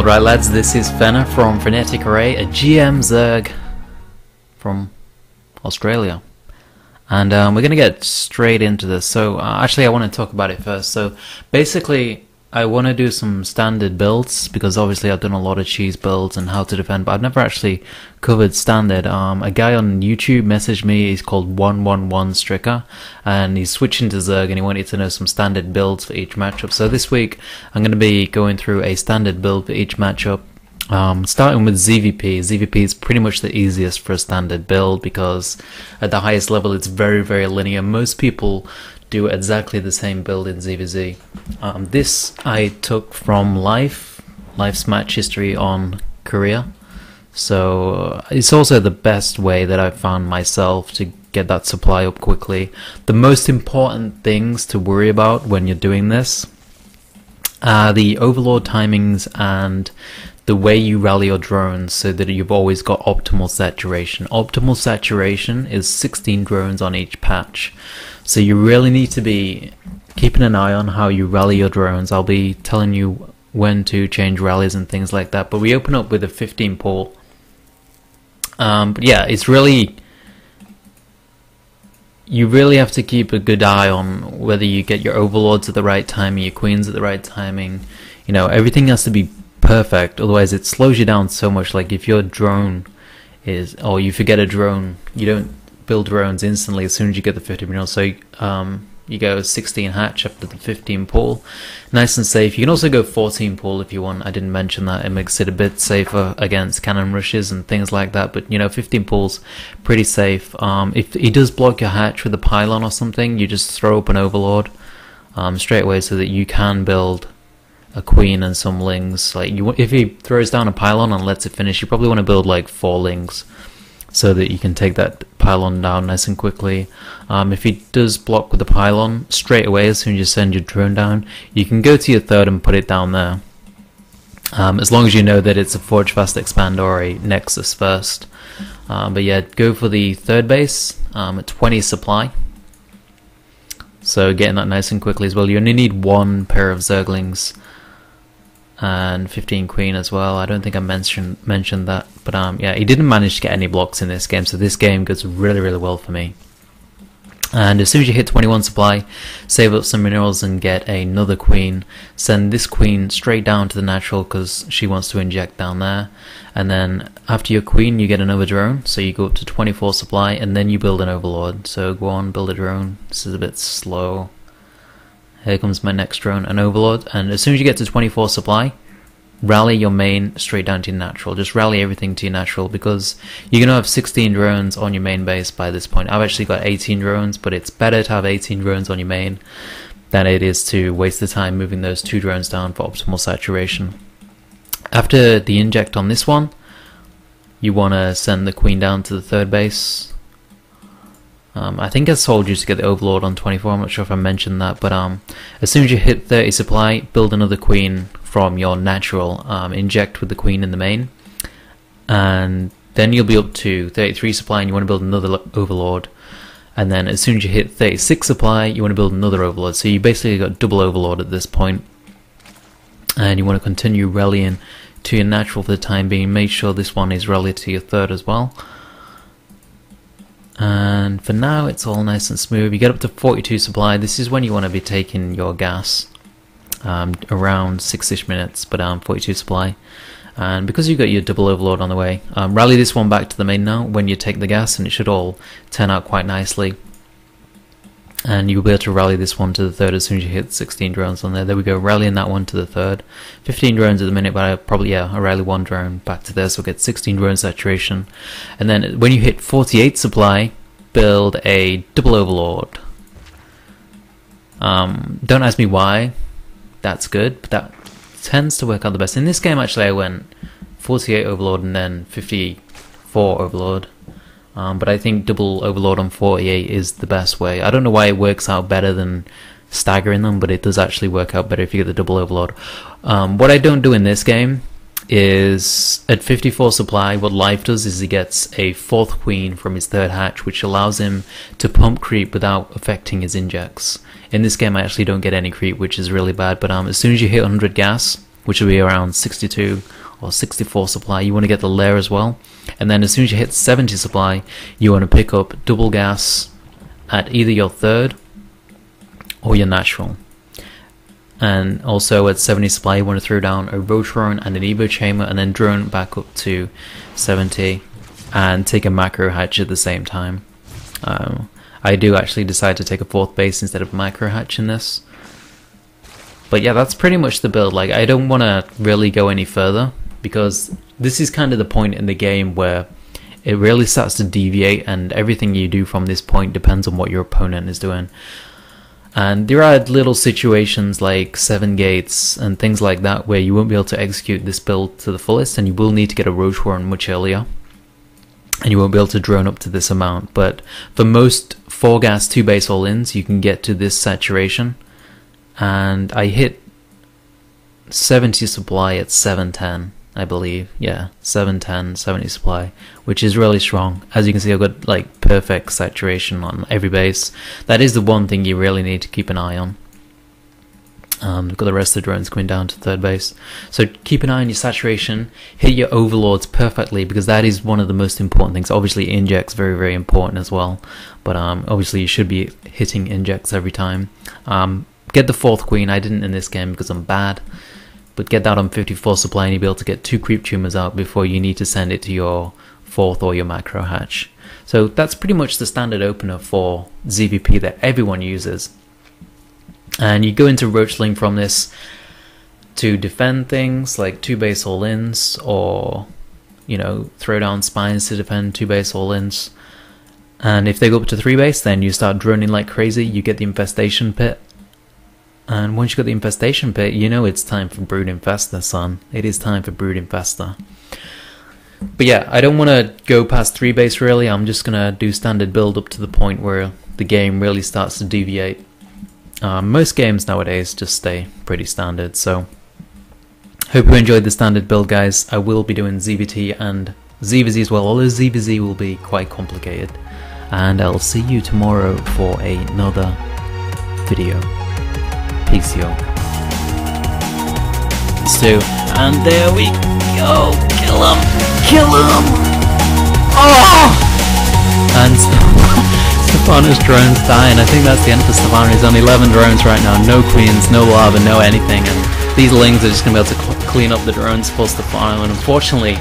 Right lads, this is Fenner from Frenetic Array, a GM Zerg from Australia. And we're going to get straight into this. So actually I want to talk about it first. So basically I want to do some standard builds, because obviously I've done a lot of cheese builds and how to defend, but I've never actually covered standard. A guy on YouTube messaged me, he's called 111 Stricker, and he's switching to Zerg and he wanted to know some standard builds for each matchup. So this week I'm going to be going through a standard build for each matchup. Starting with ZvP. ZvP is pretty much the easiest for a standard build because at the highest level it's very, very linear. Most people do exactly the same build in ZvZ. This I took from Life's match history on Korea. So it's also the best way that I've found myself to get that supply up quickly. The most important things to worry about when you're doing this are the overlord timings and the way you rally your drones so that you've always got optimal saturation. Optimal saturation is 16 drones on each patch. So you really need to be keeping an eye on how you rally your drones. I'll be telling you when to change rallies and things like that. But we open up with a 15 pool. But yeah, it's really... You really have to keep a good eye on whether you get your overlords at the right timing, your queens at the right timing. You know, everything has to be perfect, otherwise it slows you down so much. Like if your drone is, or you forget a drone, you don't build drones instantly as soon as you get the 15 mil. So you go 16 hatch after the 15 pool, nice and safe. You can also go 14 pool if you want. I didn't mention that. It makes it a bit safer against cannon rushes and things like that, but you know, 15 pool's pretty safe. If he does block your hatch with a pylon or something, you just throw up an overlord straight away so that you can build a queen and some lings. Like if he throws down a pylon and lets it finish, you probably want to build like 4 lings so that you can take that pylon down nice and quickly. If he does block with the pylon, straight away as soon as you send your drone down, you can go to your third and put it down there. As long as you know that it's a Forge Fast Expand or a Nexus first. But yeah, go for the third base at 20 supply. So getting that nice and quickly as well. You only need 1 pair of Zerglings and 15 queen as well. I don't think I mentioned that, but yeah, he didn't manage to get any blocks in this game, so this game goes really, really well for me. And as soon as you hit 21 supply, save up some minerals and get another queen. Send this queen straight down to the natural because she wants to inject down there. And then after your queen, you get another drone, so you go up to 24 supply, and then you build an overlord. So go on, build a drone. This is a bit slow. Here comes my next drone, an overlord. And as soon as you get to 24 supply, rally your main straight down to your natural. Just rally everything to your natural, because you're going to have 16 drones on your main base by this point. I've actually got 18 drones, but it's better to have 18 drones on your main than it is to waste the time moving those 2 drones down for optimal saturation. After the inject on this one, you want to send the queen down to the third base. I think I told you to get the overlord on 24, I'm not sure if I mentioned that, but as soon as you hit 30 supply, build another queen from your natural, inject with the queen in the main, and then you'll be up to 33 supply and you want to build another overlord. And then as soon as you hit 36 supply, you want to build another overlord. So you basically got double overlord at this point, and you want to continue rallying to your natural for the time being. Make sure this one is rallied to your third as well. And for now it's all nice and smooth. You get up to 42 supply. This is when you want to be taking your gas, around 6ish minutes, but 42 supply. And because you've got your double overlord on the way, rally this one back to the main now when you take the gas, and it should all turn out quite nicely. And you'll be able to rally this one to the third as soon as you hit 16 drones on there. There we go, rallying that one to the third. 15 drones at the minute, but I rally 1 drone back to there, so we'll get 16 drone saturation. And then when you hit 48 supply, build a double overlord. Don't ask me why that's good, but that tends to work out the best. In this game actually I went 48 overlord and then 54 overlord. But I think double overlord on 48 is the best way. I don't know why it works out better than staggering them, but it does actually work out better if you get the double overlord. What I don't do in this game is at 54 supply, what Life does is he gets a 4th queen from his 3rd hatch, which allows him to pump creep without affecting his injects. In this game I actually don't get any creep, which is really bad, but as soon as you hit 100 gas, which will be around 62 or 64 supply. You want to get the lair as well, and then as soon as you hit 70 supply, you want to pick up double gas at either your third or your natural. And also at 70 supply, you want to throw down a road drone and an evo chamber, and then drone back up to 70 and take a macro hatch at the same time. I do actually decide to take a fourth base instead of a macro hatch in this. But yeah, that's pretty much the build. Like, I don't want to really go any further, because this is kind of the point in the game where it really starts to deviate, and everything you do from this point depends on what your opponent is doing. And there are little situations like 7 gates and things like that where you won't be able to execute this build to the fullest, and you will need to get a roach warren much earlier, and you won't be able to drone up to this amount. But for most 4 gas 2 base all-ins, you can get to this saturation, and I hit 70 supply at 710, I believe. Yeah, 710, 70 supply, which is really strong. As you can see, I've got like perfect saturation on every base. That is the one thing you really need to keep an eye on. We've got the rest of the drones coming down to third base, so keep an eye on your saturation. Hit your overlords perfectly, because that is one of the most important things. Obviously injects very important as well, but obviously you should be hitting injects every time. Get the 4th queen. I didn't in this game because I'm bad, but get that on 54 supply, and you'll be able to get 2 creep tumors out before you need to send it to your 4th or your macro hatch. So that's pretty much the standard opener for ZvP that everyone uses. And you go into roachling from this to defend things like 2 base all-ins, or, you know, throw down spines to defend 2 base all-ins. And if they go up to 3 base, then you start droning like crazy. You get the infestation pit. And once you got the infestation pit, you know it's time for brood infester, son. It is time for brood infester. But yeah, I don't want to go past 3 base really. I'm just going to do standard build up to the point where the game really starts to deviate. Most games nowadays just stay pretty standard, so hope you enjoyed the standard build, guys. I will be doing ZvT and ZvZ as well, although ZvZ will be quite complicated. And I'll see you tomorrow for another video. Peace, y'all. So, and there we go. Kill him! Kill him! Oh! And Stefano's drone's dying. I think that's the end for Stefano. He's on 11 drones right now. No queens, no lava, no anything. And these lings are just going to be able to clean up the drones for Stefano. And unfortunately,